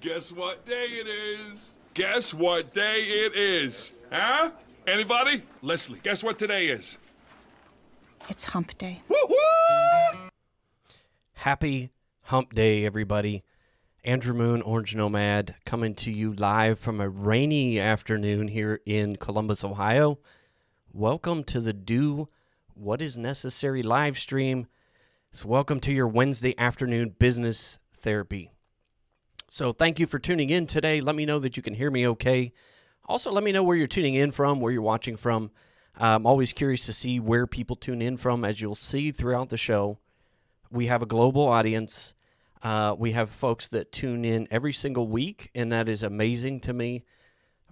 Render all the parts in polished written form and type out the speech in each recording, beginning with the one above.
Guess what day it is? Guess what day it is? Huh? Anybody? Leslie, guess what today is? It's hump day. Woo-hoo! Happy hump day, everybody. Andrew Moon, Orange Nomad, coming to you live from a rainy afternoon here in Columbus, Ohio. Welcome to the Do What Is Necessary live stream. So welcome to your Wednesday afternoon business therapy. So thank you for tuning in today. Let me know that you can hear me okay. Also, let me know where you're tuning in from, where you're watching from. I'm always curious to see where people tune in from. As you'll see throughout the show, we have a global audience. We have folks that tune in every single week, and that is amazing to me.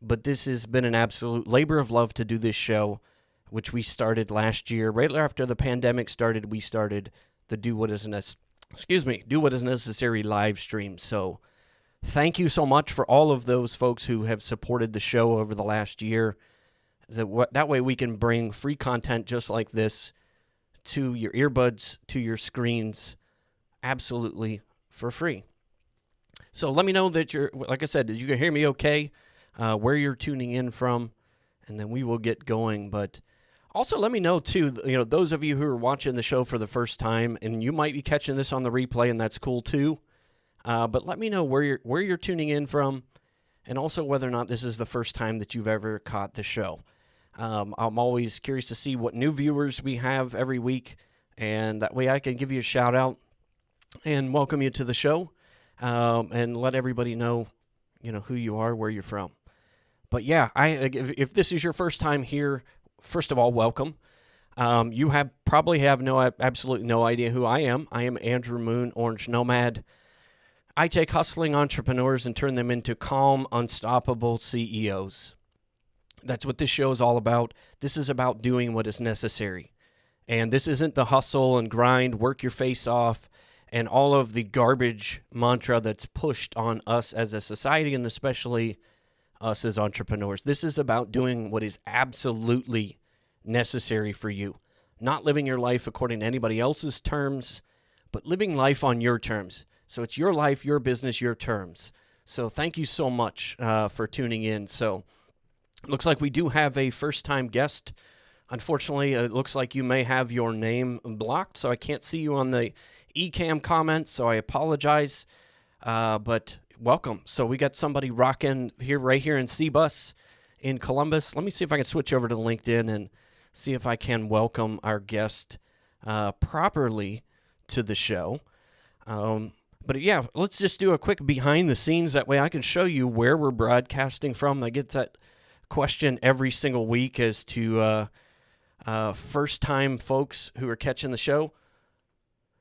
But this has been an absolute labor of love to do this show, which we started last year. Right after the pandemic started, we started the Do What Is Necessary live stream. So thank you so much for all of those folks who have supported the show over the last year. That way we can bring free content just like this to your earbuds, to your screens, absolutely for free. So let me know that like I said, that you can hear me okay, where you're tuning in from, and then we will get going. But also let me know too, those of you who are watching the show for the first time, and you might be catching this on the replay, and that's cool too. But let me know where you're tuning in from, and also whether or not this is the first time that you've ever caught the show. I'm always curious to see what new viewers we have every week, and that way I can give you a shout out and welcome you to the show, and let everybody know, who you are, where you're from. But yeah, if this is your first time here, first of all, welcome. You probably have absolutely no idea who I am. I am Andrew Moon, Orange Nomad. I take hustling entrepreneurs and turn them into calm, unstoppable CEOs. That's what this show is all about. This is about doing what is necessary. And this isn't the hustle and grind, work your face off, and all of the garbage mantra that's pushed on us as a society, and especially us as entrepreneurs. This is about doing what is absolutely necessary for you. Not living your life according to anybody else's terms, but living life on your terms. So it's your life, your business, your terms. So thank you so much for tuning in. So it looks like we do have a first-time guest. Unfortunately, it looks like you may have your name blocked, so I can't see you on the eCam comments, so I apologize. But welcome. So we got somebody rocking right here in CBus in Columbus. Let me see if I can switch over to LinkedIn and see if I can welcome our guest properly to the show. But yeah, let's just do a quick behind the scenes. That way I can show you where we're broadcasting from. I get that question every single week as to first-time folks who are catching the show.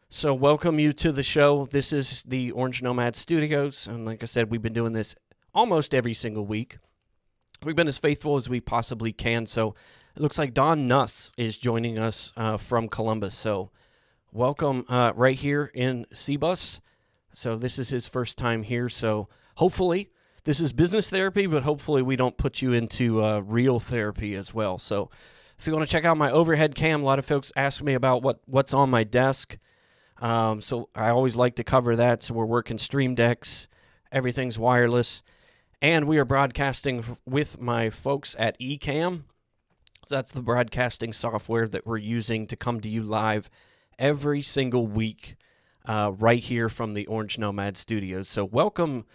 So welcome you to the show. This is the Orange Nomad Studios. And like I said, we've been doing this almost every single week. We've been as faithful as we possibly can. So it looks like Don Nuss is joining us from Columbus. So welcome right here in CBus. So this is his first time here. So hopefully this is business therapy, but hopefully we don't put you into real therapy as well. So if you want to check out my overhead cam, a lot of folks ask me about what's on my desk. So I always like to cover that. So we're working Stream Decks. Everything's wireless. And we are broadcasting with my folks at eCam. So that's the broadcasting software that we're using to come to you live every single week right here from the Orange Nomad Studios. So welcome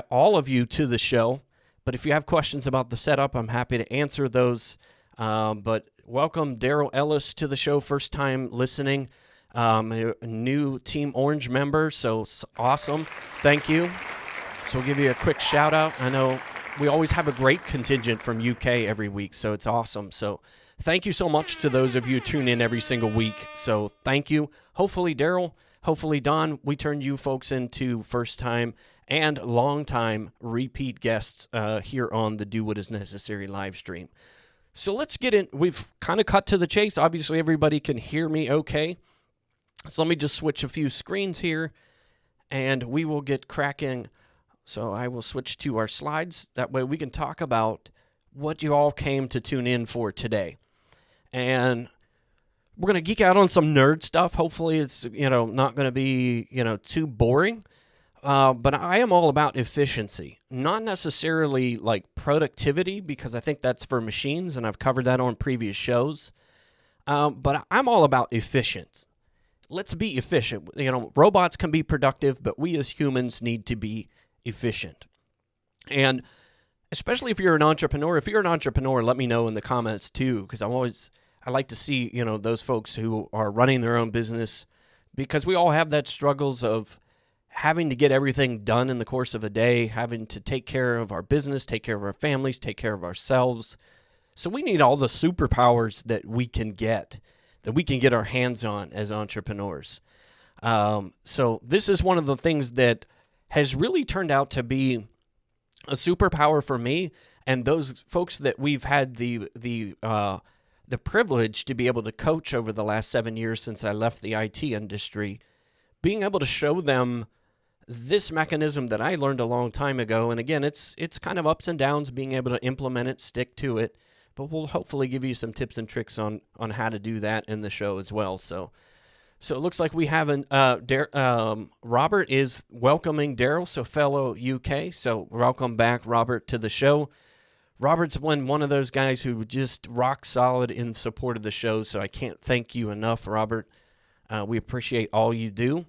all of you to the show. But if you have questions about the setup, I'm happy to answer those. But welcome Daryl Ellis to the show, first time listening. A new Team Orange member, so awesome. Thank you. So we'll give you a quick shout out. I know we always have a great contingent from UK every week, so it's awesome. So thank you so much to those of you who tune in every single week. So thank you. Hopefully, Daryl, hopefully, Don, we turned you folks into first time and long time repeat guests here on the Do What Is Necessary live stream. So let's get in. We've kind of cut to the chase. Obviously, everybody can hear me okay. So let me just switch a few screens here, and we will get cracking. So I will switch to our slides. That way we can talk about what you all came to tune in for today. And we're going to geek out on some nerd stuff. Hopefully it's, not going to be, too boring. But I am all about efficiency, not necessarily like productivity, because I think that's for machines, and I've covered that on previous shows. But I'm all about efficient. Let's be efficient. Robots can be productive, but we as humans need to be efficient. And especially if you're an entrepreneur, let me know in the comments too, because I like to see, those folks who are running their own business, because we all have that struggles of having to get everything done in the course of a day, having to take care of our business, take care of our families, take care of ourselves. So we need all the superpowers that we can get our hands on as entrepreneurs. So this is one of the things that has really turned out to be a superpower for me and those folks that we've had the privilege to be able to coach over the last 7 years since I left the IT industry, being able to show them this mechanism that I learned a long time ago. And again, it's kind of ups and downs, being able to implement it, stick to it, but we'll hopefully give you some tips and tricks on how to do that in the show as well. So it looks like we have Robert is welcoming Daryl, so fellow UK. So welcome back, Robert, to the show. Robert's one of those guys who just rock solid in support of the show, so I can't thank you enough, Robert. We appreciate all you do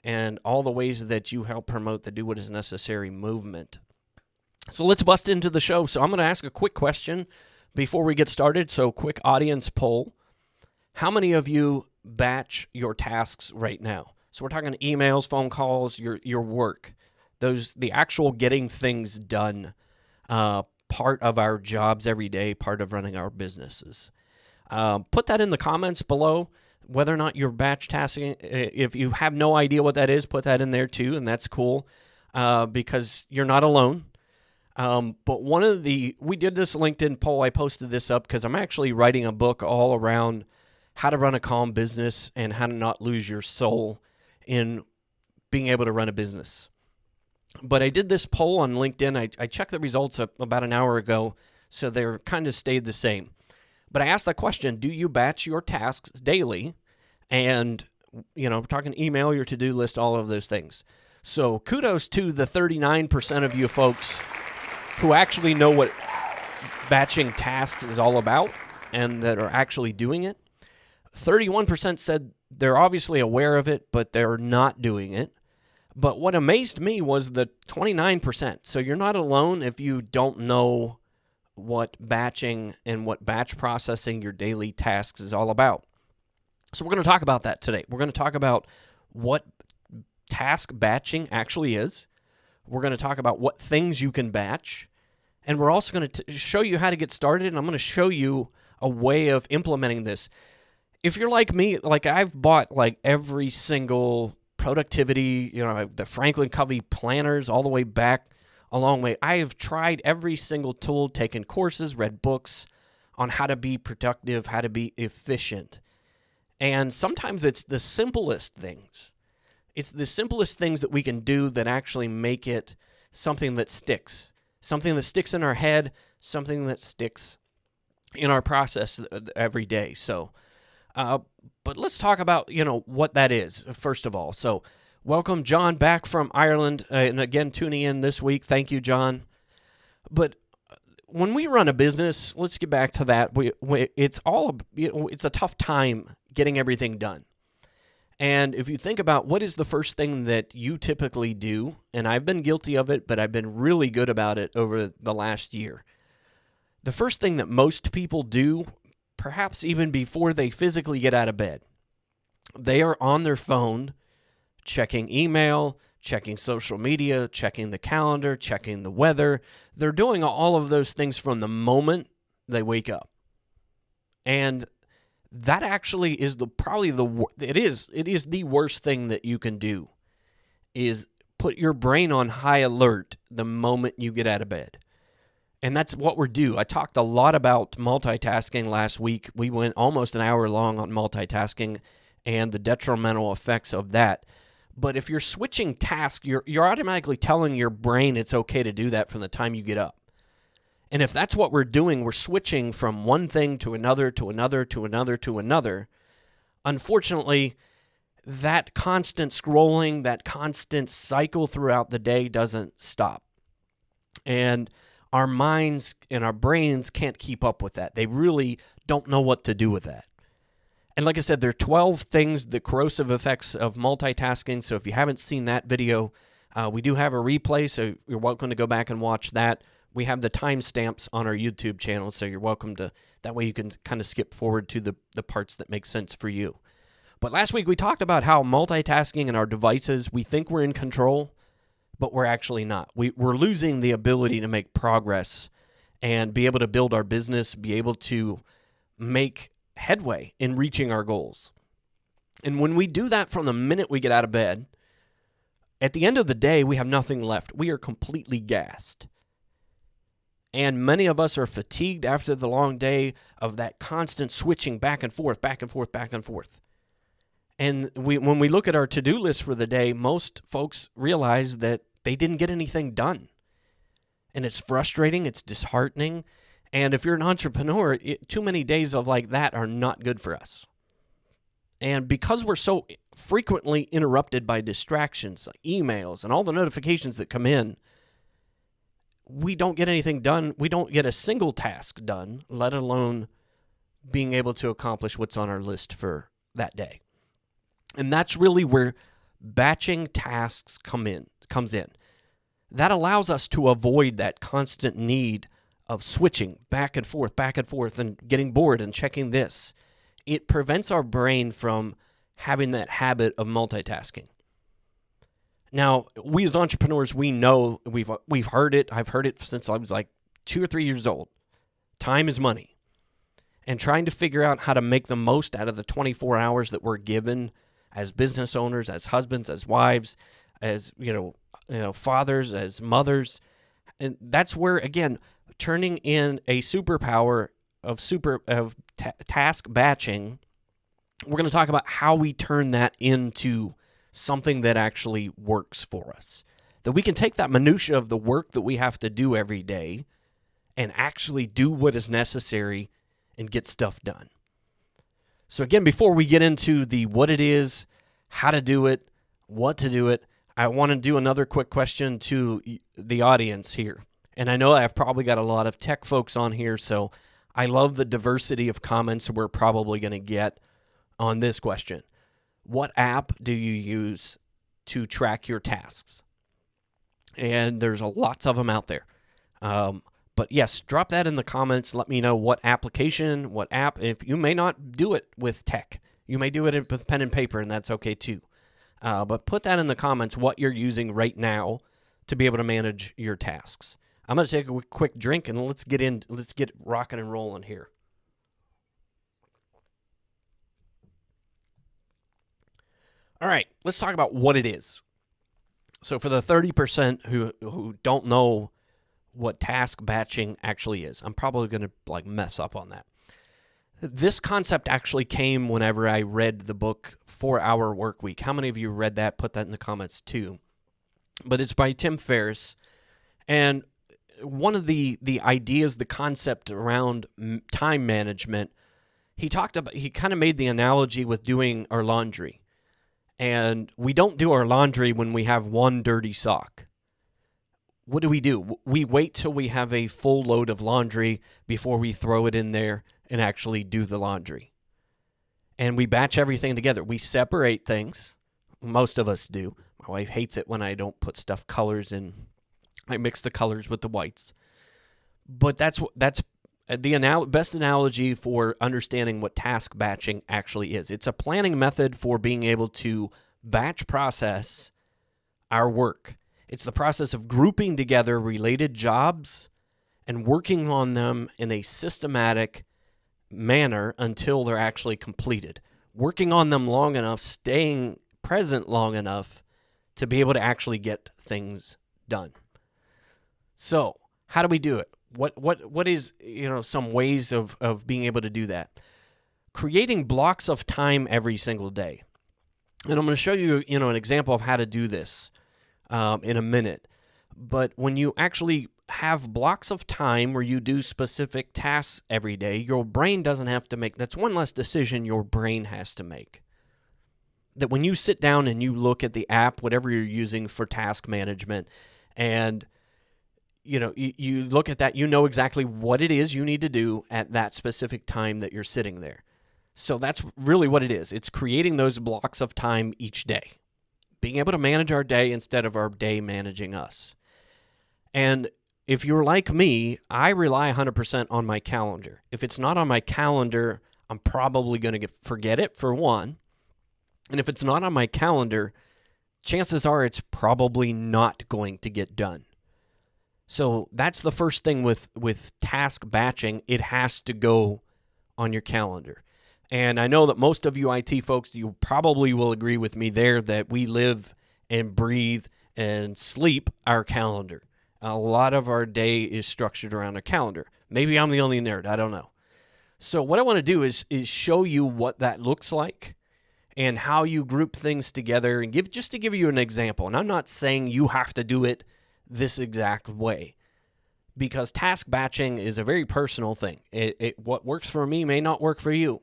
and all the ways that you help promote the Do What Is Necessary movement. So let's bust into the show. So I'm going to ask a quick question before we get started. So quick audience poll. How many of you batch your tasks right now? So we're talking emails, phone calls, your work. The actual getting things done, part of our jobs every day, part of running our businesses. Put that in the comments below, whether or not you're batch tasking. If you have no idea what that is, put that in there too, and that's cool because you're not alone. But we did this LinkedIn poll. I posted this up because I'm actually writing a book all around how to run a calm business and how to not lose your soul in being able to run a business. But I did this poll on LinkedIn. I checked the results about an hour ago, so they're kind of stayed the same. But I asked that question, do you batch your tasks daily? And, we're talking email, your to-do list, all of those things. So kudos to the 39% of you folks who actually know what batching tasks is all about and that are actually doing it. 31% said they're obviously aware of it, but they're not doing it. But what amazed me was the 29%. So you're not alone if you don't know what batching and what batch processing your daily tasks is all about. So we're going to talk about that today. We're going to talk about what task batching actually is. We're going to talk about what things you can batch. And we're also going to show you how to get started. And I'm going to show you a way of implementing this. If you're like me, I've bought every single productivity, the Franklin Covey planners all the way back a long way. I have tried every single tool, taken courses, read books on how to be productive, how to be efficient. And sometimes it's the simplest things. It's the simplest things that we can do that actually make it something that sticks in our head, something that sticks in our process every day. So, but let's talk about, what that is, first of all. So welcome, John, back from Ireland, and again, tuning in this week. Thank you, John. But when we run a business, let's get back to that. It's a tough time getting everything done. And if you think about what is the first thing that you typically do, and I've been guilty of it, but I've been really good about it over the last year. The first thing that most people do, perhaps even before they physically get out of bed, they are on their phone, checking email, checking social media, checking the calendar, checking the weather. They're doing all of those things from the moment they wake up. And that actually is it is the worst thing that you can do, is put your brain on high alert the moment you get out of bed. And that's what we're due. I talked a lot about multitasking last week. We went almost an hour long on multitasking and the detrimental effects of that. But if you're switching tasks, you're automatically telling your brain it's okay to do that from the time you get up. And if that's what we're doing, we're switching from one thing to another, to another, to another, to another. Unfortunately, that constant scrolling, that constant cycle throughout the day doesn't stop. And our minds and our brains can't keep up with that. They really don't know what to do with that. And like I said, there are 12 things, the corrosive effects of multitasking. So if you haven't seen that video, we do have a replay, so you're welcome to go back and watch that. We have the timestamps on our YouTube channel, so you're welcome to, that way you can kind of skip forward to the parts that make sense for you. But last week we talked about how multitasking in our devices, we think we're in control, but we're actually not. We're losing the ability to make progress and be able to build our business, be able to make headway in reaching our goals. And when we do that from the minute we get out of bed, at the end of the day, we have nothing left. We are completely gassed. And many of us are fatigued after the long day of that constant switching back and forth, back and forth, back and forth. And when we look at our to-do list for the day, most folks realize that they didn't get anything done. And it's frustrating, it's disheartening. And if you're an entrepreneur, too many days of like that are not good for us. And because we're so frequently interrupted by distractions, like emails, and all the notifications that come in, we don't get anything done. We don't get a single task done, let alone being able to accomplish what's on our list for that day. And that's really where batching tasks comes in. That allows us to avoid that constant need of switching back and forth, and getting bored and checking this. It prevents our brain from having that habit of multitasking. Now, we as entrepreneurs, we know, we've heard it. I've heard it since I was like 2 or 3 years old. Time is money. And trying to figure out how to make the most out of the 24 hours that we're given as business owners, as husbands, as wives, as fathers, as mothers. And that's where, again, turning in a superpower of task batching, we're going to talk about how we turn that into something that actually works for us. That we can take that minutia of the work that we have to do every day and actually do what is necessary and get stuff done. So again, before we get into the what it is, how to do it, what to do it, I want to do another quick question to the audience here. And I know I've probably got a lot of tech folks on here, so I love the diversity of comments we're probably going to get on this question. What app do you use to track your tasks? And there's lots of them out there. But yes, drop that in the comments. Let me know what application, what app. If you may not do it with tech, you may do it with pen and paper, and that's okay too. But put that in the comments what you're using right now to be able to manage your tasks. I'm going to take a quick drink and let's get rocking and rolling here. All right, let's talk about what it is. So for the 30% who don't know what task batching actually is, I'm probably going to mess up on that. This concept actually came whenever I read the book 4 Hour Workweek. How many of you read that? Put that in the comments too. But it's by Tim Ferriss. And one of the ideas, the concept around time management, he kind of made the analogy with doing our laundry. And we don't do our laundry when we have one dirty sock. What do? We wait till we have a full load of laundry before we throw it in there and actually do the laundry. And we batch everything together. We separate things. Most of us do. My wife hates it when I don't put colors in. I mix the colors with the whites. But that's the best analogy for understanding what task batching actually is. It's a planning method for being able to batch process our work. It's the process of grouping together related jobs and working on them in a systematic manner until they're actually completed. Working on them long enough, staying present long enough to be able to actually get things done. So, how do we do it? What is, some ways of being able to do that? Creating blocks of time every single day. And I'm going to show you, an example of how to do this in a minute. But when you actually have blocks of time where you do specific tasks every day, your brain doesn't have to make, that's one less decision your brain has to make. that when you sit down and you look at the app, whatever you're using for task management, and you look at that, you know exactly what it is you need to do at that specific time that you're sitting there. So that's really what it is. It's creating those blocks of time each day, being able to manage our day instead of our day managing us. And if you're like me, I rely 100% on my calendar. If it's not on my calendar, I'm probably going to forget it, for one. And if it's not on my calendar, chances are it's probably not going to get done. So that's the first thing with task batching. It has to go on your calendar. And I know that most of you IT folks, you probably will agree with me there that we live and breathe and sleep our calendar. A lot of our day is structured around a calendar. Maybe I'm the only nerd. I don't know. So what I want to do is show you what that looks like and how you group things together, and just to give you an example. And I'm not saying you have to do it this exact way, because task batching is a very personal thing. What works for me may not work for you.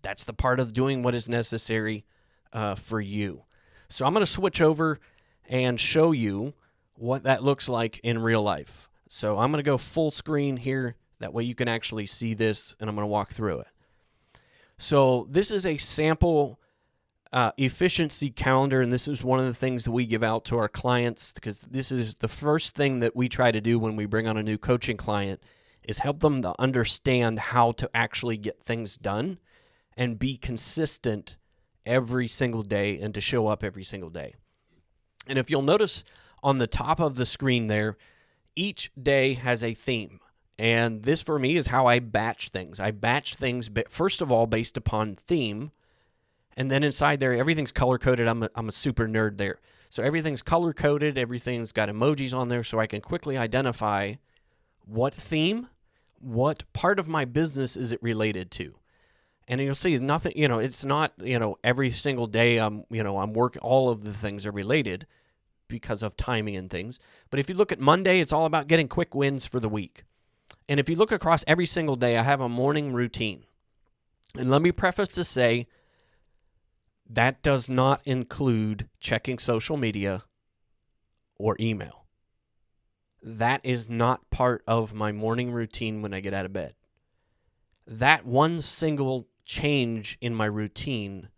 That's the part of doing what is necessary for you. So I'm going to switch over and show you what that looks like in real life. So I'm going to go full screen here. That way you can actually see this, and I'm going to walk through it. So this is a sample efficiency calendar, and this is one of the things that we give out to our clients, because this is the first thing that we try to do when we bring on a new coaching client, is help them to understand how to actually get things done and be consistent every single day and to show up every single day. And if you'll notice on the top of the screen there, each day has a theme. And this for me is how I batch things. I batch things, first of all, based upon theme. And then inside there, everything's color-coded. I'm a super nerd there. So everything's color-coded. Everything's got emojis on there, so I can quickly identify what theme, what part of my business is it related to. And you'll see nothing, it's not, every single day I'm working, all of the things are related because of timing and things. But if you look at Monday, it's all about getting quick wins for the week. And if you look across every single day, I have a morning routine. And let me preface to say, that does not include checking social media or email. That is not part of my morning routine when I get out of bed. That one single change in my routine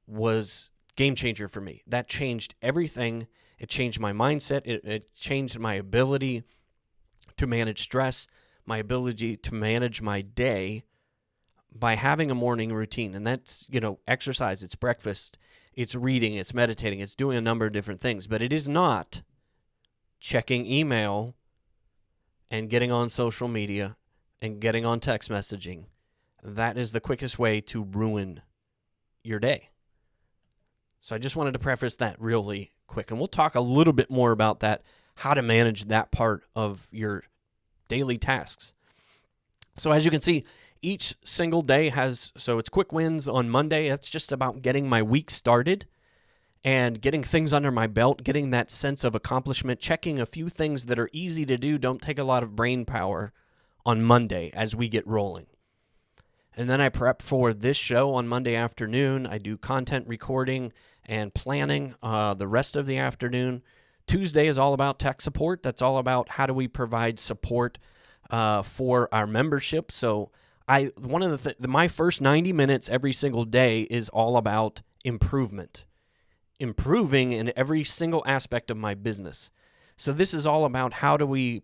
was game changer for me. That changed everything. It changed my mindset. It changed my ability to manage stress, my ability to manage my day by having a morning routine. And that's, exercise, it's breakfast, it's reading, it's meditating, it's doing a number of different things. But it is not checking email and getting on social media and getting on text messaging. That is the quickest way to ruin your day. So I just wanted to preface that really quick. And we'll talk a little bit more about that, how to manage that part of your daily tasks. So as you can see, each single day it's quick wins on Monday. That's just about getting my week started and getting things under my belt, getting that sense of accomplishment, checking a few things that are easy to do, don't take a lot of brain power on Monday as we get rolling. And then I prep for this show on Monday afternoon. I do content recording and planning the rest of the afternoon. Tuesday is all about tech support. That's all about how do we provide support for our membership. So my first 90 minutes every single day is all about improvement, improving in every single aspect of my business. So this is all about how do we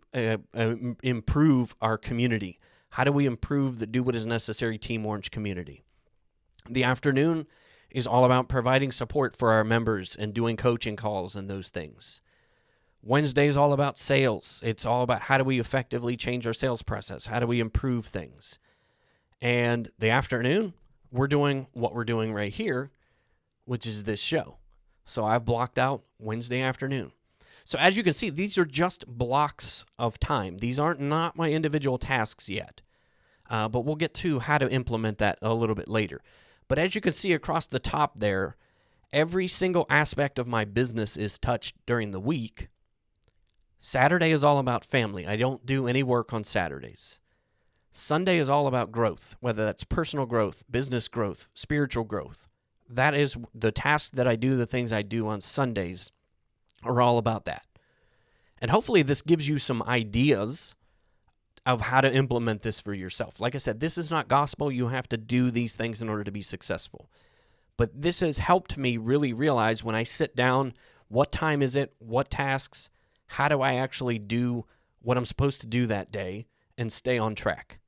improve our community? How do we improve the Do What Is Necessary Team Orange community? The afternoon is all about providing support for our members and doing coaching calls and those things. Wednesday is all about sales. It's all about how do we effectively change our sales process? How do we improve things? And the afternoon, we're doing what we're doing right here, which is this show. So I've blocked out Wednesday afternoon. So as you can see, these are just blocks of time. These aren't not my individual tasks yet, but we'll get to how to implement that a little bit later. But as you can see across the top there, every single aspect of my business is touched during the week. Saturday is all about family. I don't do any work on Saturdays. Sunday is all about growth, whether that's personal growth, business growth, spiritual growth, That is the tasks that I do, the things I do on Sundays are all about that. And hopefully this gives you some ideas of how to implement this for yourself. Like I said, this is not gospel. You have to do these things in order to be successful. But this has helped me really realize when I sit down, what time is it? What tasks? How do I actually do what I'm supposed to do that day and stay on track?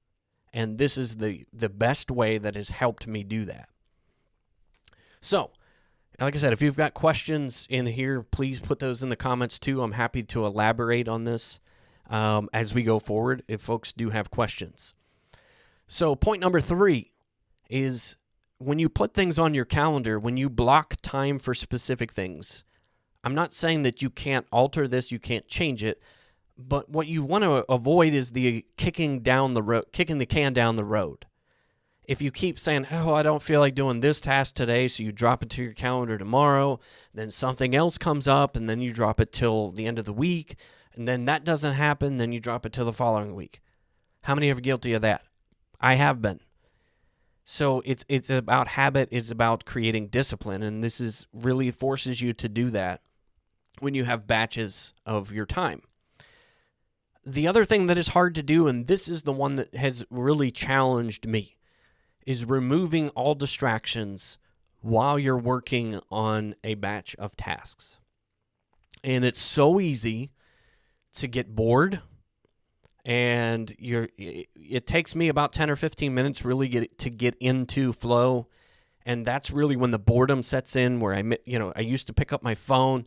And this is the best way that has helped me do that. So, like I said, if you've got questions in here, please put those in the comments too. I'm happy to elaborate on this as we go forward if folks do have questions. So point number 3 is when you put things on your calendar, when you block time for specific things, I'm not saying that you can't alter this, you can't change it, but what you want to avoid is the kicking the can down the road. If you keep saying, I don't feel like doing this task today, so you drop it to your calendar tomorrow, then something else comes up, and then you drop it till the end of the week, and then that doesn't happen, then you drop it till the following week. How many are guilty of that? I have been. So it's about habit, it's about creating discipline, and this is really forces you to do that when you have batches of your time. The other thing that is hard to do, and this is the one that has really challenged me, is removing all distractions while you're working on a batch of tasks. And it's so easy to get bored, and it takes me about 10 or 15 minutes really to get into flow, and that's really when the boredom sets in, where I used to pick up my phone,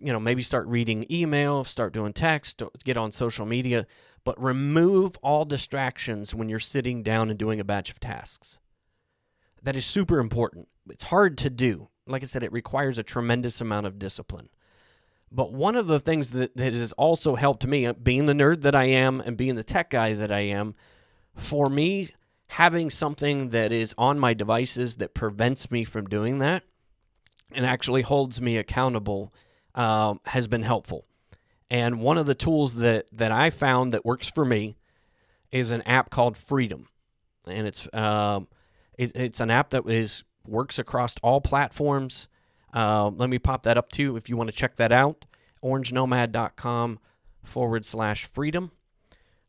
maybe start reading email, start doing text, get on social media, but remove all distractions when you're sitting down and doing a batch of tasks. That is super important. It's hard to do. Like I said, it requires a tremendous amount of discipline. But one of the things that has also helped me, being the nerd that I am and being the tech guy that I am, for me, having something that is on my devices that prevents me from doing that and actually holds me accountable has been helpful. And one of the tools that I found that works for me is an app called Freedom. And it's an app that works across all platforms. Let me pop that up too if you want to check that out. orangenomad.com/freedom.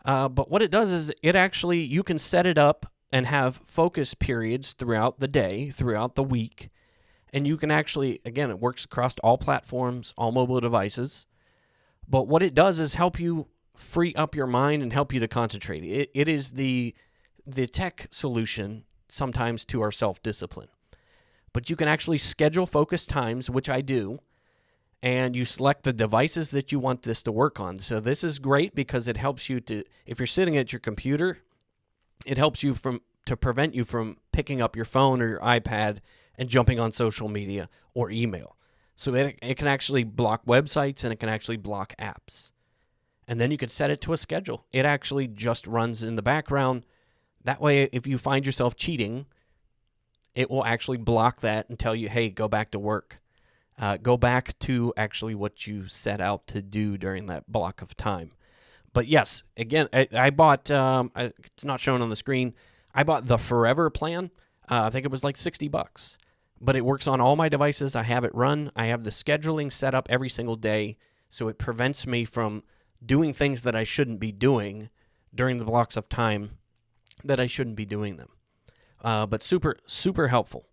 But what it does is you can set it up and have focus periods throughout the day, throughout the week. And you can actually, again, it works across all platforms, all mobile devices. But what it does is help you free up your mind and help you to concentrate. It is the tech solution sometimes to our self-discipline. But you can actually schedule focus times, which I do, and you select the devices that you want this to work on. So this is great because it helps you to, if you're sitting at your computer, it helps you to prevent you from picking up your phone or your iPad and jumping on social media or email. So it can actually block websites and it can actually block apps. And then you could set it to a schedule. It actually just runs in the background. That way, if you find yourself cheating, it will actually block that and tell you, hey, go back to work. Go back to actually what you set out to do during that block of time. But yes, again, I bought, it's not shown on the screen, I bought the Forever plan. I think it was like $60. But it works on all my devices. I have it run. I have the scheduling set up every single day, so it prevents me from doing things that I shouldn't be doing during the blocks of time that I shouldn't be doing them. But super, super helpful.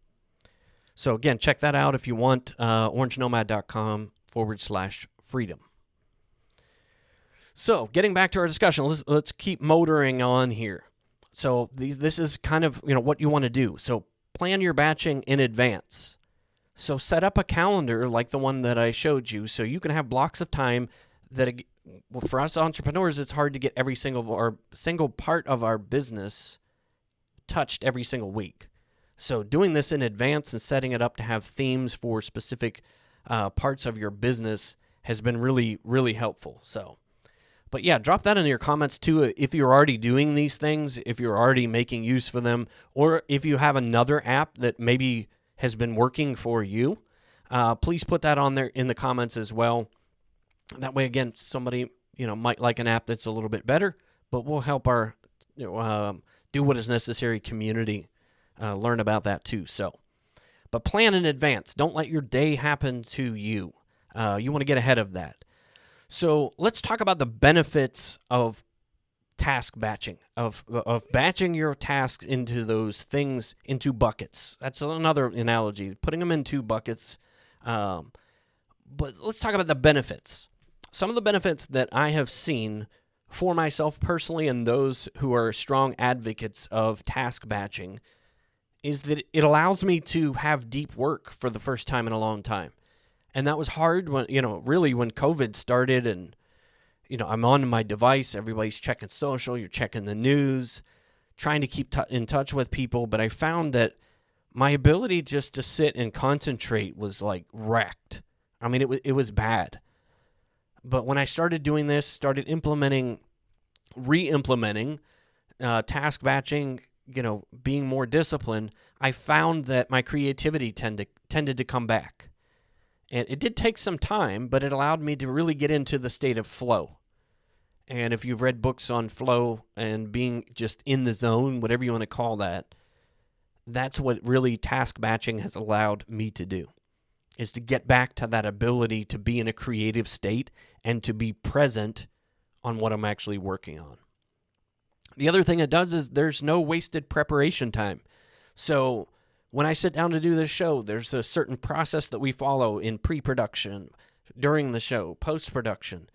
So again, check that out if you want, orangenomad.com/freedom. So getting back to our discussion, let's keep motoring on here. So this is kind of what you want to do. So plan your batching in advance. So set up a calendar like the one that I showed you, so you can have blocks of time that, for us entrepreneurs, it's hard to get every single part of our business touched every single week. So doing this in advance and setting it up to have themes for specific parts of your business has been really, really helpful. So, but yeah, drop that in your comments too if you're already doing these things, if you're already making use for them, or if you have another app that maybe has been working for you. Please put that on there in the comments as well. That way, again, somebody might like an app that's a little bit better, but we'll help our do what is necessary community learn about that too. So, But plan in advance. Don't let your day happen to you. You want to get ahead of that. So let's talk about the benefits of task batching, of batching your tasks into those things, into buckets. That's another analogy, putting them in 2 buckets. But let's talk about the benefits. Some of the benefits that I have seen for myself personally and those who are strong advocates of task batching is that it allows me to have deep work for the first time in a long time. And that was hard when, really when COVID started and, I'm on my device, everybody's checking social, you're checking the news, trying to keep in touch with people. But I found that my ability just to sit and concentrate was like wrecked. I mean, it was bad. But when I started doing this, started re-implementing task batching, being more disciplined, I found that my creativity tended to come back. And it did take some time, but it allowed me to really get into the state of flow. And if you've read books on flow and being just in the zone, whatever you want to call that, that's what really task batching has allowed me to do, is to get back to that ability to be in a creative state and to be present on what I'm actually working on. The other thing it does is there's no wasted preparation time. So when I sit down to do this show, there's a certain process that we follow in pre-production, during the show, post-production.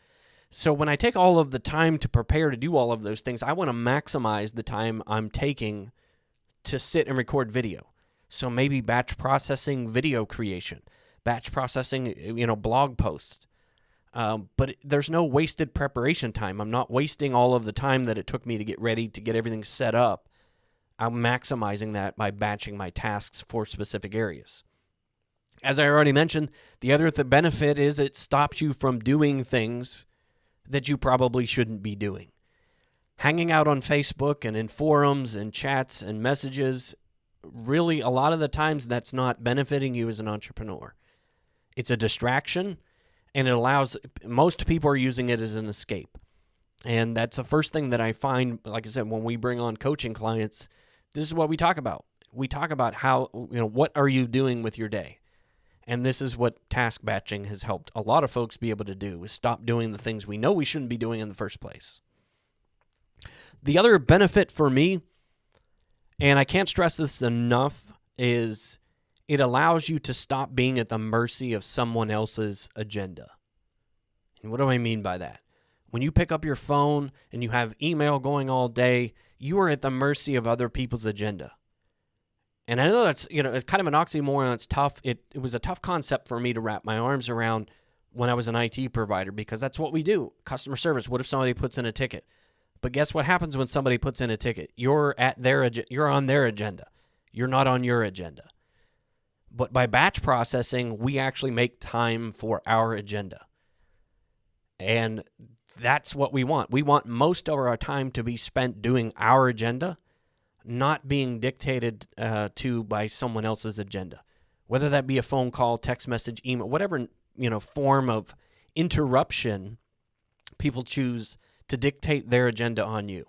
So when I take all of the time to prepare to do all of those things, I want to maximize the time I'm taking to sit and record video. So maybe batch processing video creation, batch processing, blog posts. But there's no wasted preparation time. I'm not wasting all of the time that it took me to get ready, to get everything set up. I'm maximizing that by batching my tasks for specific areas. As I already mentioned, the other benefit is it stops you from doing things that you probably shouldn't be doing. Hanging out on Facebook and in forums and chats and messages, really a lot of the times that's not benefiting you as an entrepreneur. It's a distraction, and it allows, most people are using it as an escape. And that's the first thing that I find, like I said, when we bring on coaching clients, this is what we talk about. We talk about how, what are you doing with your day? And this is what task batching has helped a lot of folks be able to do, is stop doing the things we know we shouldn't be doing in the first place. The other benefit for me, and I can't stress this enough, is it allows you to stop being at the mercy of someone else's agenda. And what do I mean by that? When you pick up your phone and you have email going all day, you are at the mercy of other people's agenda. And I know that's, it's kind of an oxymoron. It's tough. It was a tough concept for me to wrap my arms around when I was an IT provider, because that's what we do. Customer service. What if somebody puts in a ticket? But guess what happens when somebody puts in a ticket? You're on their agenda. You're not on your agenda. But by batch processing, we actually make time for our agenda. And that's what we want. We want most of our time to be spent doing our agenda, not being dictated to by someone else's agenda. Whether that be a phone call, text message, email, whatever form of interruption, people choose to dictate their agenda on you.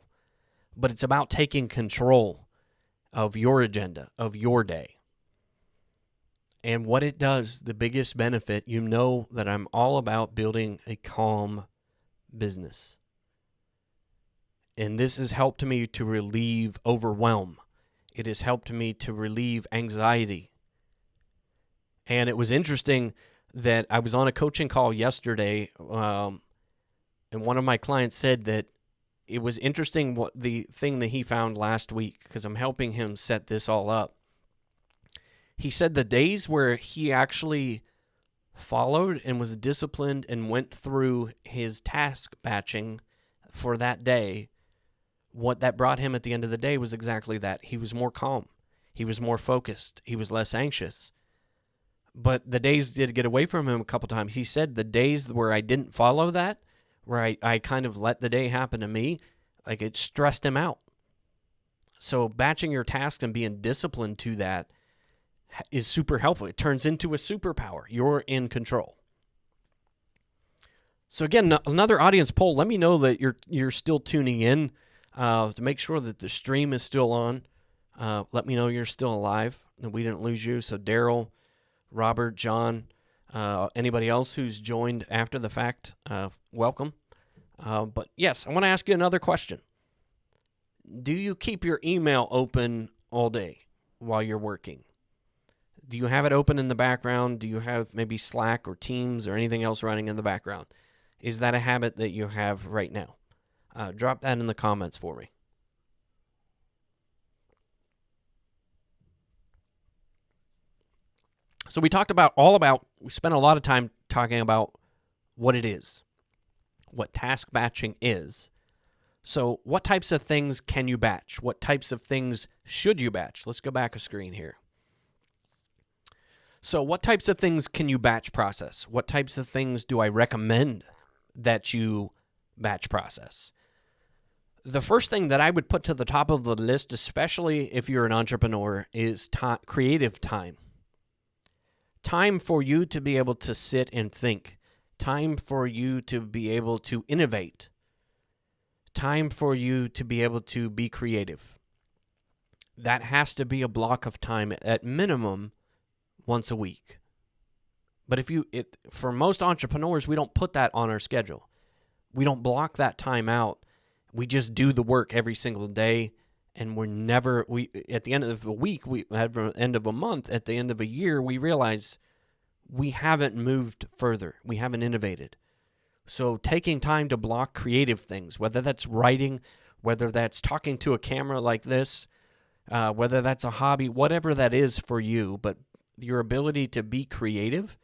But it's about taking control of your agenda, of your day. And what it does, the biggest benefit, that I'm all about building a calm business. And this has helped me to relieve overwhelm. It has helped me to relieve anxiety. And it was interesting that I was on a coaching call yesterday, and one of my clients said that it was interesting what the thing that he found last week, because I'm helping him set this all up. He said the days where he actually followed and was disciplined and went through his task batching for that day, what that brought him at the end of the day was exactly that. He was more calm. He was more focused. He was less anxious. But the days did get away from him a couple times. He said the days where I didn't follow that, where I kind of let the day happen to me, like it stressed him out. So batching your tasks and being disciplined to that is super helpful. It turns into a superpower. You're in control. So again, another audience poll. Let me know that you're still tuning in to make sure that the stream is still on. Let me know you're still alive. we didn't lose you. So Daryl, Robert, John, anybody else who's joined after the fact, welcome. But yes, I want to ask you another question. Do you keep your email open all day while you're working? Do you have it open in the background? Do you have maybe Slack or Teams or anything else running in the background? Is that a habit that you have right now? Drop that in the comments for me. So we spent a lot of time talking about what it is, what task batching is. So what types of things can you batch? What types of things should you batch? Let's go back a screen here. So what types of things can you batch process? What types of things do I recommend that you batch process? The first thing that I would put to the top of the list, especially if you're an entrepreneur, is creative time. Time for you to be able to sit and think. Time for you to be able to innovate. Time for you to be able to be creative. That has to be a block of time at minimum once a week. But for most entrepreneurs, we don't put that on our schedule. We don't block that time out. We just do the work every single day, and at the end of a week, at the end of a month, at the end of a year, we realize we haven't moved further. We haven't innovated. So taking time to block creative things, whether that's writing, whether that's talking to a camera like this, whether that's a hobby, whatever that is for you, but your ability to be creative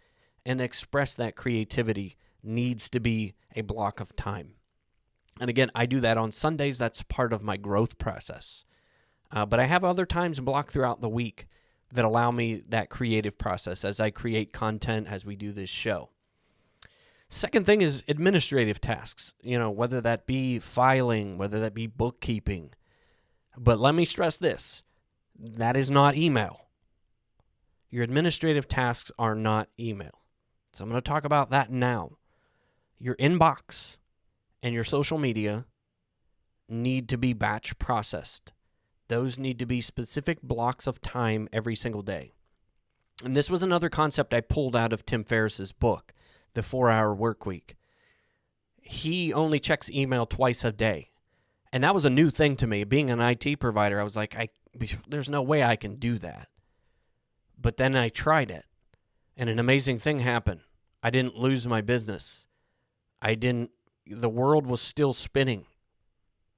and express that creativity needs to be a block of time. And again, I do that on Sundays. That's part of my growth process. But I have other times blocked throughout the week that allow me that creative process as I create content, as we do this show. Second thing is administrative tasks, whether that be filing, whether that be bookkeeping. But let me stress this, that is not email. Your administrative tasks are not email. So I'm going to talk about that now. Your inbox and your social media need to be batch processed. Those need to be specific blocks of time every single day. And this was another concept I pulled out of Tim Ferriss's book, The 4-Hour Workweek. He only checks email twice a day. And that was a new thing to me. Being an IT provider, I was like, there's no way I can do that. But then I tried it, and an amazing thing happened. I didn't lose my business. The world was still spinning.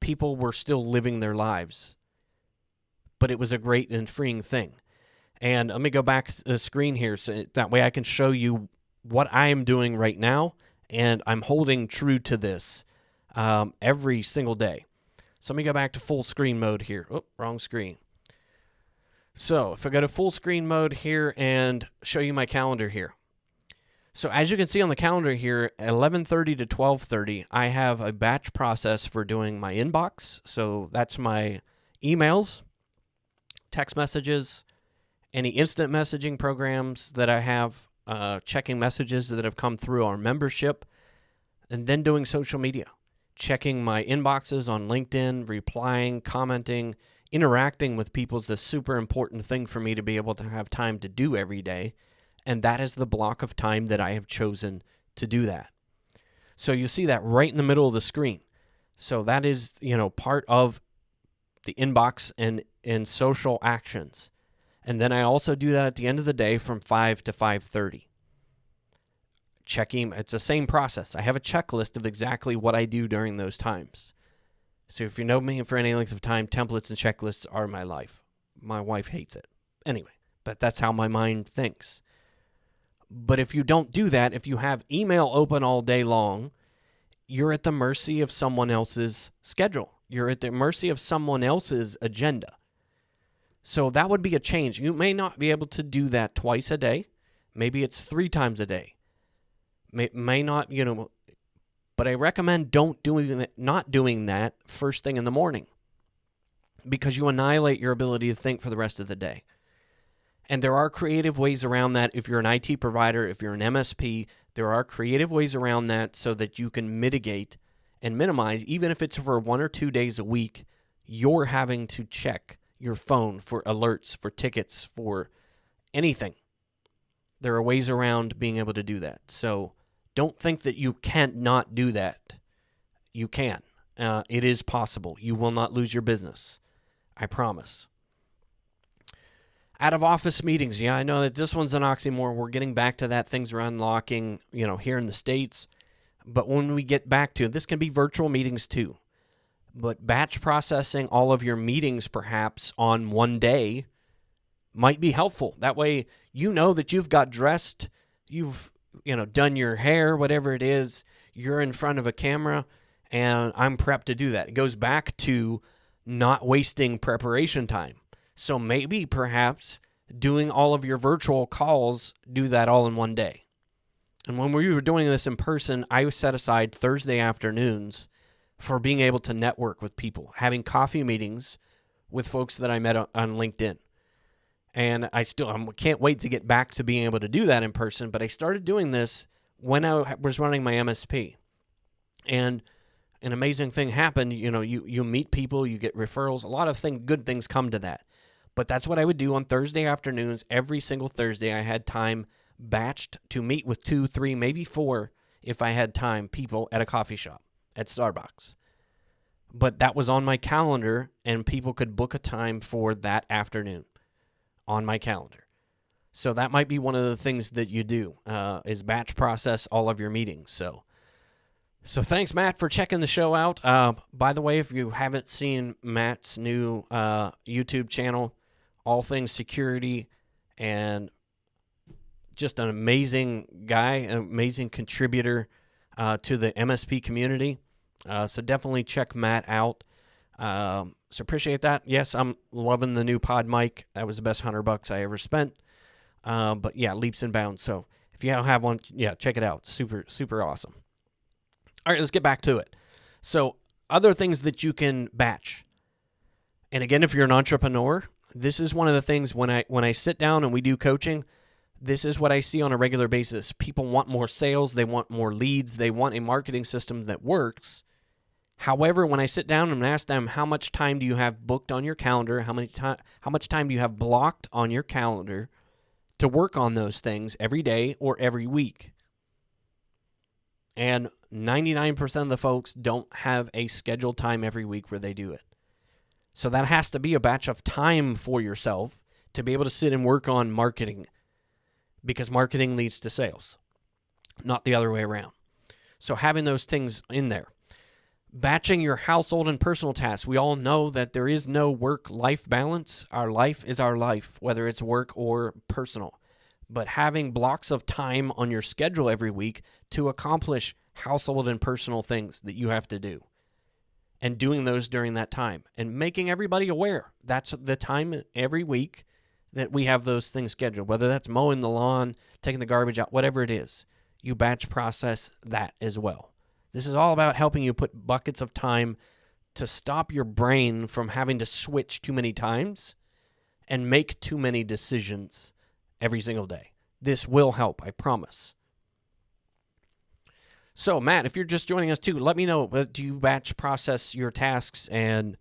People were still living their lives. But it was a great and freeing thing. And let me go back to the screen here so that way I can show you what I am doing right now, and I'm holding true to this every single day. So let me go back to full screen mode here. Oh, wrong screen. So if I go to full screen mode here and show you my calendar here. So as you can see on the calendar here, 11:30 to 12:30, I have a batch process for doing my inbox. So that's my emails, text messages, any instant messaging programs that I have, checking messages that have come through our membership, and then doing social media, checking my inboxes on LinkedIn, replying, commenting, interacting with people is a super important thing for me to be able to have time to do every day. And that is the block of time that I have chosen to do that. So you see that right in the middle of the screen. So that is, part of the inbox and social actions. And then I also do that at the end of the day from 5 to 5:30. Checking, it's the same process. I have a checklist of exactly what I do during those times. So if you know me for any length of time, templates and checklists are my life. My wife hates it. Anyway, but that's how my mind thinks. But if you don't do that, if you have email open all day long, you're at the mercy of someone else's schedule. You're at the mercy of someone else's agenda. So that would be a change. You may not be able to do that twice a day. Maybe it's 3 times a day. May not, but I recommend not doing that first thing in the morning, because you annihilate your ability to think for the rest of the day. And there are creative ways around that. If you're an IT provider, if you're an MSP, there are creative ways around that so that you can mitigate and minimize, even if it's for 1 or 2 days a week, you're having to check your phone, for alerts, for tickets, for anything. There are ways around being able to do that. So don't think that you can't not do that. You can. It is possible. You will not lose your business. I promise. Out of office meetings. Yeah, I know that this one's an oxymoron. We're getting back to that. Things are unlocking, here in the States. But when we get back to, this can be virtual meetings too. But batch processing all of your meetings perhaps on one day might be helpful. That way you know that you've got dressed, you've done your hair, whatever it is, you're in front of a camera, and I'm prepped to do that. It goes back to not wasting preparation time. So maybe perhaps doing all of your virtual calls, do that all in one day. And when we were doing this in person, I set aside Thursday afternoons for being able to network with people, having coffee meetings with folks that I met on LinkedIn. And I can't wait to get back to being able to do that in person, but I started doing this when I was running my MSP. And an amazing thing happened. You meet people, you get referrals, a lot of good things come to that. But that's what I would do on Thursday afternoons. Every single Thursday, I had time batched to meet with 2, 3, maybe 4, if I had time, people at a coffee shop, at Starbucks. But that was on my calendar, and people could book a time for that afternoon on my calendar. So that might be one of the things that you do, is batch process all of your meetings. So thanks, Matt, for checking the show out. By the way, if you haven't seen Matt's new YouTube channel, all things security, and just an amazing guy, an amazing contributor to the MSP community. So definitely check Matt out. So appreciate that. Yes, I'm loving the new pod mic. That was the best $100 I ever spent. But yeah, leaps and bounds. So if you don't have one, yeah, check it out. Super, super awesome. All right, let's get back to it. So other things that you can batch. And again, if you're an entrepreneur, this is one of the things when I sit down and we do coaching, this is what I see on a regular basis. People want more sales. They want more leads. They want a marketing system that works. However, when I sit down and ask them, how much time do you have booked on your calendar? How much time do you have blocked on your calendar to work on those things every day or every week? And 99% of the folks don't have a scheduled time every week where they do it. So that has to be a batch of time for yourself to be able to sit and work on marketing, because marketing leads to sales, not the other way around. So having those things in there. Batching your household and personal tasks. We all know that there is no work-life balance. Our life is our life, whether it's work or personal. But having blocks of time on your schedule every week to accomplish household and personal things that you have to do, and doing those during that time, and making everybody aware that's the time every week that we have those things scheduled, whether that's mowing the lawn, taking the garbage out, whatever it is, you batch process that as well. This is all about helping you put buckets of time to stop your brain from having to switch too many times and make too many decisions every single day. This will help, I promise. So, Matt, if you're just joining us too, let me know, do you batch process your tasks, and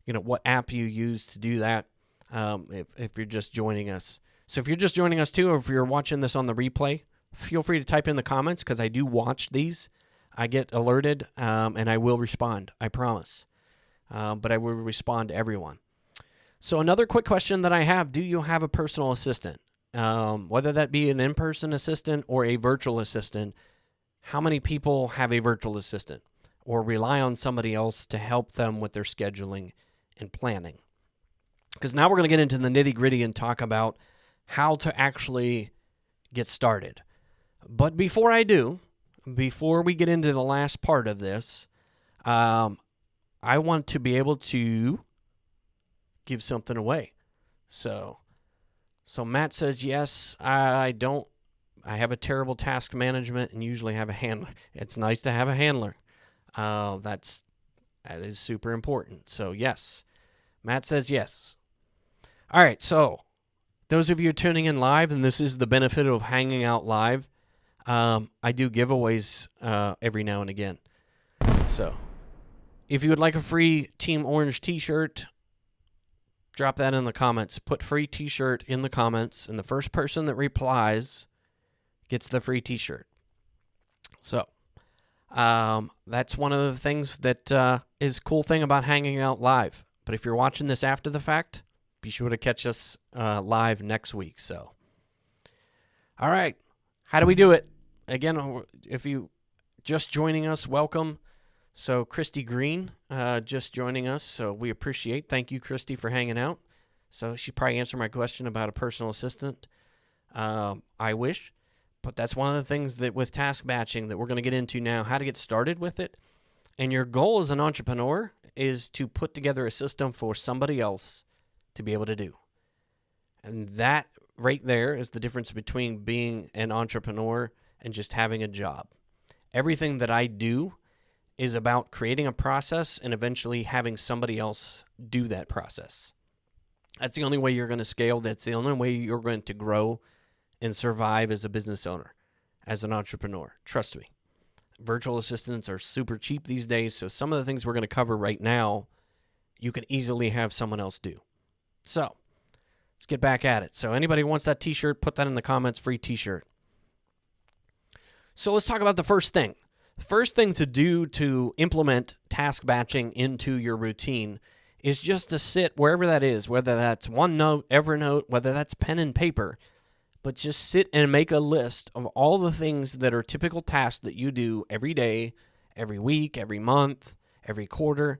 what app you use to do that, if you're just joining us. So if you're just joining us too, or if you're watching this on the replay, feel free to type in the comments, because I do watch these. I get alerted, and I will respond, I promise. But I will respond to everyone. So another quick question that I have, do you have a personal assistant? Whether that be an in-person assistant or a virtual assistant, how many people have a virtual assistant or rely on somebody else to help them with their scheduling and planning? Because now we're going to get into the nitty-gritty and talk about how to actually get started. But before I do, before we get into the last part of this, I want to be able to give something away. So Matt says, yes, I don't. I have a terrible task management and usually have a handler. It's nice to have a handler. That is super important. So yes, Matt says yes. All right, so those of you tuning in live, and this is the benefit of hanging out live, I do giveaways every now and again. So if you would like a free Team Orange t-shirt, drop that in the comments. Put free t-shirt in the comments, and the first person that replies gets the free t-shirt. So that's one of the things that is a cool thing about hanging out live. But if you're watching this after the fact, be sure to catch us live next week. So, all right, how do we do it? Again, if you just joining us, welcome. So Christy Green just joining us, so we appreciate. Thank you, Christy, for hanging out. So she probably answered my question about a personal assistant. I wish. But that's one of the things that with task batching that we're going to get into now, how to get started with it. And your goal as an entrepreneur is to put together a system for somebody else to be able to do. And that right there is the difference between being an entrepreneur and just having a job. Everything that I do is about creating a process and eventually having somebody else do that process. That's the only way you're going to scale. That's the only way you're going to grow and survive as a business owner, as an entrepreneur. Trust me. Virtual assistants are super cheap these days, so some of the things we're going to cover right now, you can easily have someone else do. So, let's get back at it. So anybody who wants that t-shirt, put that in the comments, free t-shirt. So let's talk about the first thing. The first thing to do to implement task batching into your routine is just to sit wherever that is, whether that's OneNote, Evernote, whether that's pen and paper, but just sit and make a list of all the things that are typical tasks that you do every day, every week, every month, every quarter.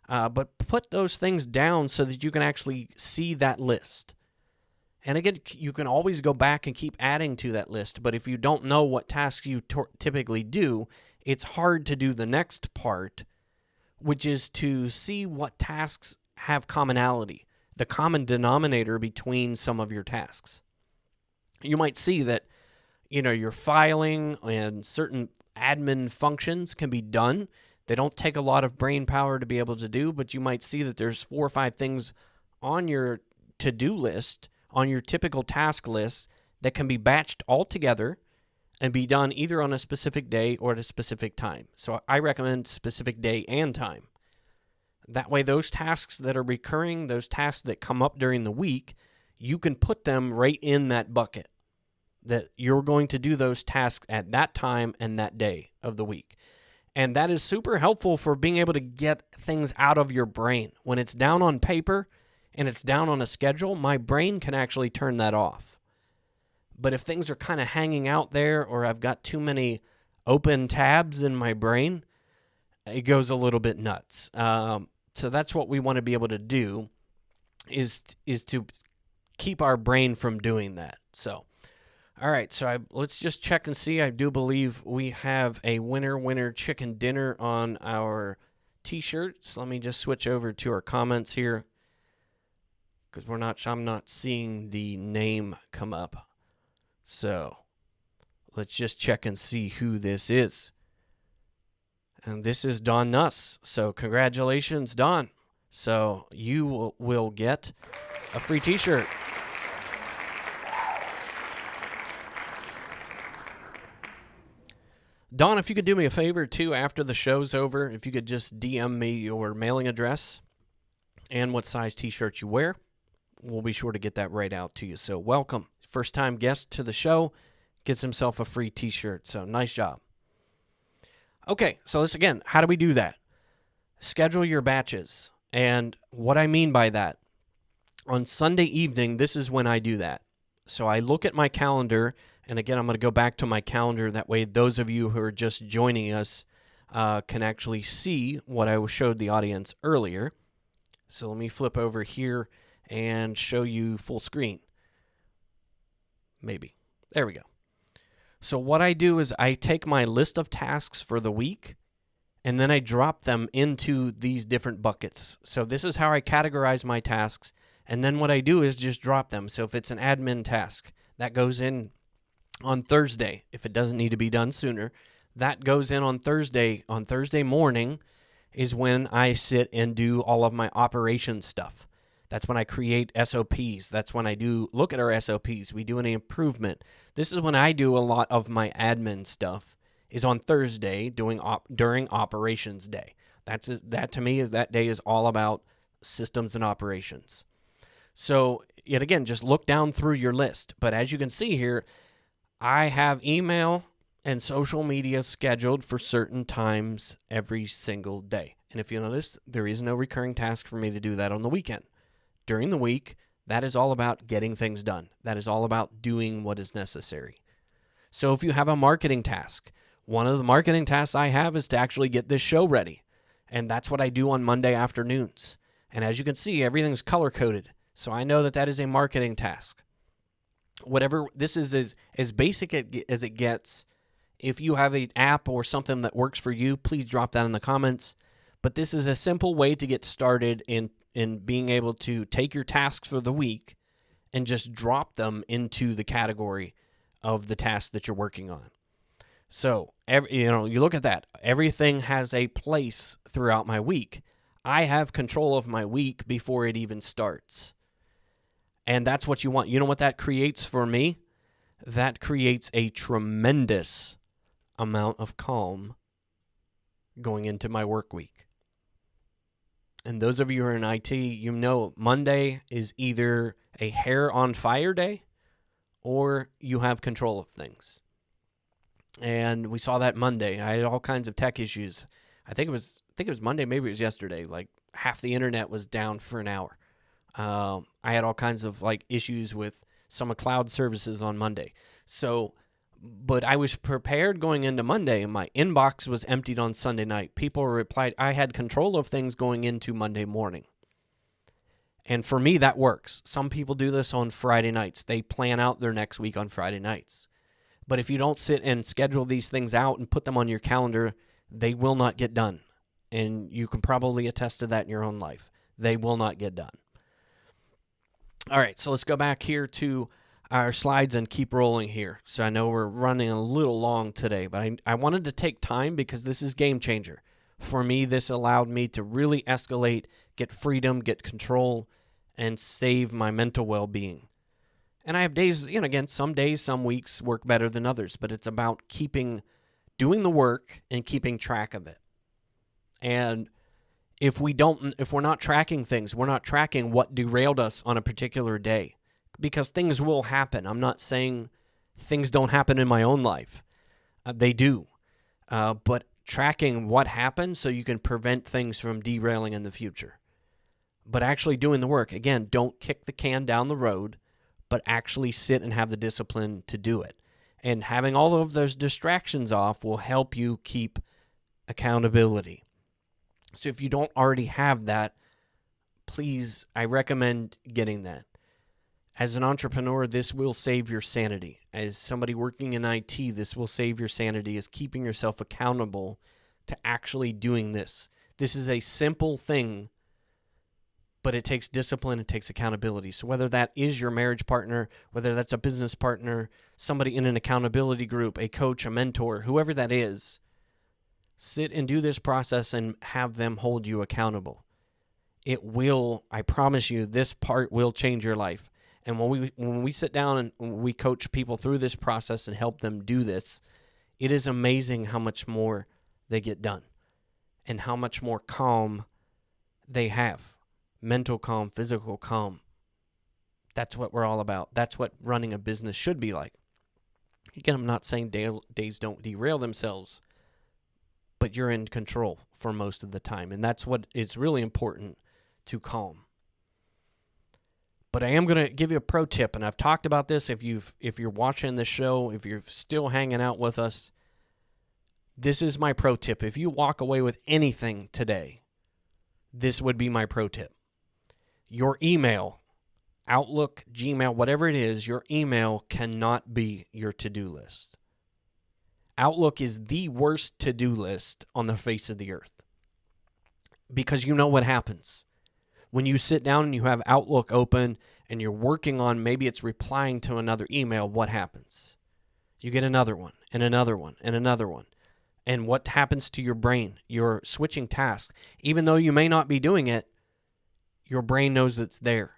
But put those things down so that you can actually see that list. And again, you can always go back and keep adding to that list. But if you don't know what tasks you typically do, it's hard to do the next part, which is to see what tasks have commonality, the common denominator between some of your tasks. You might see that, your filing and certain admin functions can be done. They don't take a lot of brain power to be able to do, but you might see that there's 4 or 5 things on your to-do list, on your typical task list, that can be batched all together and be done either on a specific day or at a specific time. So I recommend specific day and time. That way, those tasks that are recurring, those tasks that come up during the week, you can put them right in that bucket, that you're going to do those tasks at that time and that day of the week. And that is super helpful for being able to get things out of your brain. When it's down on paper and it's down on a schedule, my brain can actually turn that off. But if things are kind of hanging out there, or I've got too many open tabs in my brain, it goes a little bit nuts. So that's what we want to be able to do, is to keep our brain from doing that. So, all right, so let's just check and see. I do believe we have a winner chicken dinner on our t-shirts. Let me just switch over to our comments here, because I'm not seeing the name come up. So let's just check and see who this is. And this is Don Nuss. So congratulations, Don. So you will get a free t-shirt. Don, if you could do me a favor, too, after the show's over, if you could just DM me your mailing address and what size t-shirt you wear, we'll be sure to get that right out to you. So welcome. First-time guest to the show gets himself a free t-shirt. So nice job. Okay, so this again, how do we do that? Schedule your batches. And what I mean by that, on Sunday evening, this is when I do that. So I look at my calendar, and again, I'm going to go back to my calendar. That way, those of you who are just joining us can actually see what I showed the audience earlier. So let me flip over here and show you full screen. Maybe. There we go. So what I do is I take my list of tasks for the week, and then I drop them into these different buckets. So this is how I categorize my tasks, and then what I do is just drop them. So if it's an admin task, that goes in on Thursday. If it doesn't need to be done sooner, that goes in on Thursday. On Thursday morning is when I sit and do all of my operations stuff. That's when I create SOPs. That's when I look at our SOPs. We do an improvement. This is when I do a lot of my admin stuff, is on Thursday during operations day. That to me is that day is all about systems and operations. So, yet again, just look down through your list. But as you can see here, I have email and social media scheduled for certain times every single day. And if you notice, there is no recurring task for me to do that on the weekend. During the week, that is all about getting things done. That is all about doing what is necessary. So if you have a marketing task, one of the marketing tasks I have is to actually get this show ready. And that's what I do on Monday afternoons. And as you can see, everything's color-coded. So I know that that is a marketing task. Whatever, this is as basic as it gets. If you have an app or something that works for you, please drop that in the comments. But this is a simple way to get started in being able to take your tasks for the week and just drop them into the category of the task that you're working on. So, you look at that. Everything has a place throughout my week. I have control of my week before it even starts. And that's what you want. You know what that creates for me? That creates a tremendous amount of calm going into my work week. And those of you who are in IT, you know Monday is either a hair on fire day or you have control of things. And we saw that Monday. I had all kinds of tech issues. I think it was Monday, maybe it was yesterday. Like half the internet was down for an hour. I had all kinds of issues with some of cloud services on Monday. So, but I was prepared going into Monday, and my inbox was emptied on Sunday night. People replied. I had control of things going into Monday morning. And for me, that works. Some people do this on Friday nights. They plan out their next week on Friday nights. But if you don't sit and schedule these things out and put them on your calendar, they will not get done. And you can probably attest to that in your own life. They will not get done. All right, so let's go back here to our slides and keep rolling here. So I know we're running a little long today, but I wanted to take time because this is game changer. For me, this allowed me to really escalate, get freedom, get control, and save my mental well-being. And I have days, again, some days, some weeks work better than others, but it's about doing the work and keeping track of it. And if we're not tracking things, we're not tracking what derailed us on a particular day, because things will happen. I'm not saying things don't happen in my own life. They do. But tracking what happened so you can prevent things from derailing in the future. But actually doing the work. Again, don't kick the can down the road, but actually sit and have the discipline to do it. And having all of those distractions off will help you keep accountability. So if you don't already have that, please, I recommend getting that. As an entrepreneur, this will save your sanity. As somebody working in IT, this will save your sanity, is keeping yourself accountable to actually doing this. This is a simple thing, but it takes discipline, it takes accountability. So whether that is your marriage partner, whether that's a business partner, somebody in an accountability group, a coach, a mentor, whoever that is, sit and do this process and have them hold you accountable. It will, I promise you, this part will change your life. And when we sit down and we coach people through this process and help them do this, it is amazing how much more they get done and how much more calm they have. Mental calm, physical calm. That's what we're all about. That's what running a business should be like. Again, I'm not saying days don't derail themselves, but you're in control for most of the time. And that's what it's really important to calm. But I am going to give you a pro tip, and I've talked about this. If you're watching this show, if you're still hanging out with us, this is my pro tip. If you walk away with anything today, this would be my pro tip. Your email, Outlook, Gmail, whatever it is, your email cannot be your to-do list. Outlook is the worst to-do list on the face of the earth, because you know what happens. When you sit down and you have Outlook open and you're working on, maybe it's replying to another email, what happens? You get another one and another one and another one. And what happens to your brain? You're switching tasks. Even though you may not be doing it, your brain knows it's there.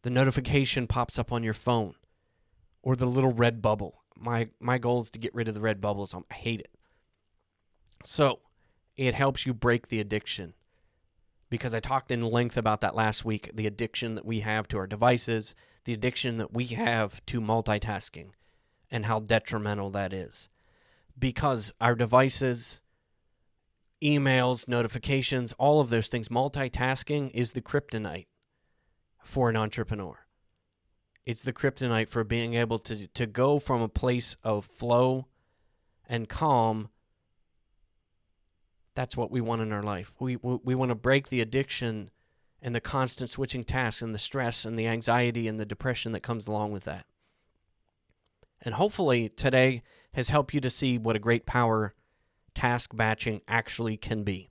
The notification pops up on your phone or the little red bubble. My goal is to get rid of the red bubbles. I hate it. So it helps you break the addiction. because I talked in length about that last week, the addiction that we have to our devices, the addiction that we have to multitasking, and how detrimental that is. Because our devices, emails, notifications, all of those things, multitasking is the kryptonite for an entrepreneur. It's the kryptonite for being able to go from a place of flow and calm. That's what we want in our life. We want to break the addiction and the constant switching tasks and the stress and the anxiety and the depression that comes along with that. And hopefully today has helped you to see what a great power task batching actually can be.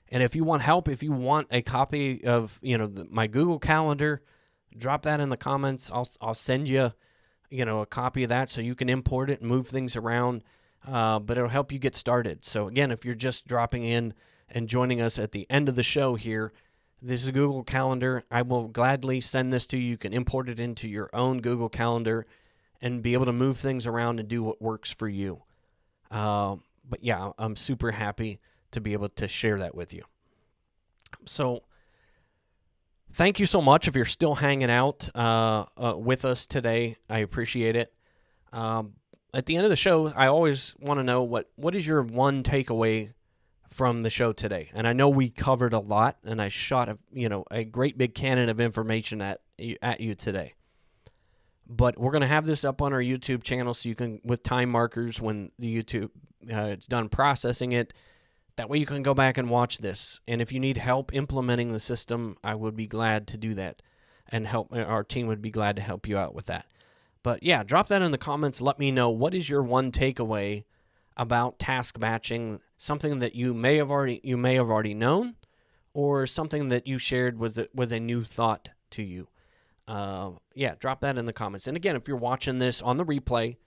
And if you want help, if you want a copy of my Google Calendar, drop that in the comments. I'll send you a copy of that so you can import it and move things around. But it'll help you get started. So again, if you're just dropping in and joining us at the end of the show here, this is a Google Calendar. I will gladly send this to you. You can import it into your own Google Calendar and be able to move things around and do what works for you. But yeah, I'm super happy to be able to share that with you. So thank you so much if you're still hanging out with us today. I appreciate it. At the end of the show, I always want to know what is your one takeaway from the show today. And I know we covered a lot, and I shot a great big cannon of information at you today. But we're going to have this up on our YouTube channel so you can, with time markers when the YouTube it's done processing it. That way you can go back and watch this. And if you need help implementing the system, I would be glad to do that, and our team would be glad to help you out with that. But yeah, drop that in the comments. Let me know, what is your one takeaway about task batching, something that you may have already known, or something that you shared was a new thought to you. Yeah, drop that in the comments. And again, if you're watching this on the replay,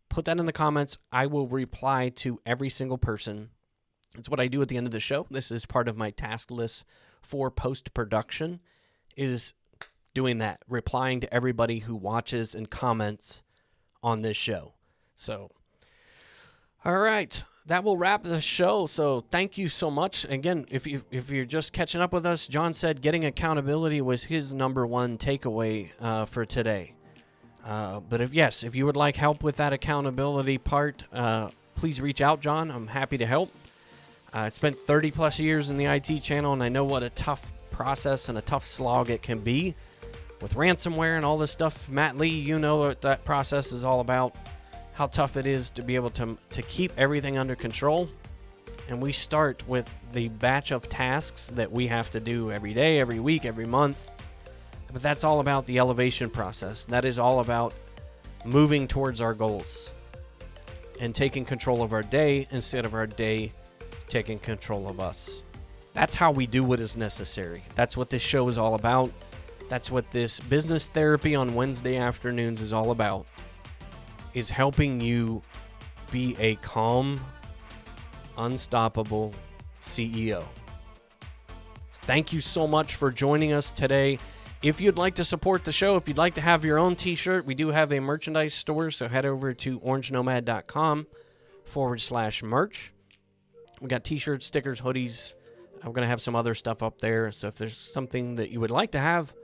put that in the comments. I will reply to every single person. It's what I do at the end of the show. This is part of my task list for post-production, is doing that, replying to everybody who watches and comments on this show. So, all right, that will wrap the show. So thank you so much. Again, if you're just catching up with us, John said getting accountability was his number one takeaway for today. But if you would like help with that accountability part, please reach out, John. I'm happy to help. I spent 30 plus years in the IT channel, and I know what a tough process and a tough slog it can be with ransomware and all this stuff. Matt Lee, you know what that process is all about, how tough it is to be able to keep everything under control. And we start with the batch of tasks that we have to do every day, every week, every month. But that's all about the elevation process. That is all about moving towards our goals and taking control of our day instead of our day taking control of us. That's how we do what is necessary. That's what this show is all about. That's what this business therapy on Wednesday afternoons is all about, is helping you be a calm, unstoppable CEO. Thank you so much for joining us today. If you'd like to support the show, if you'd like to have your own t-shirt, we do have a merchandise store, so head over to orangenomad.com/merch. We got t-shirts, stickers, hoodies. I'm going to have some other stuff up there. So if there's something that you would like to have,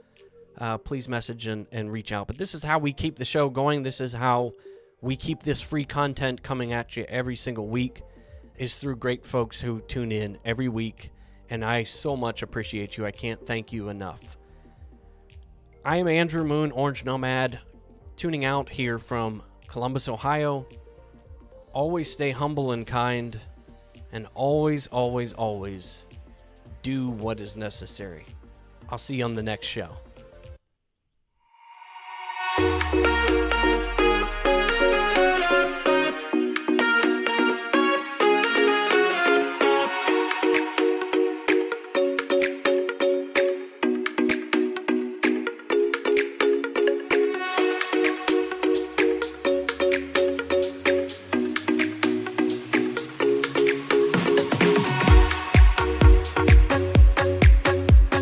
please message and reach out. But this is how we keep the show going. This is how we keep this free content coming at you every single week, is through great folks who tune in every week. And I so much appreciate you. I can't thank you enough. I am Andrew Moon, Orange Nomad, tuning out here from Columbus, Ohio. Always stay humble and kind. And always, always, always do what is necessary. I'll see you on the next show.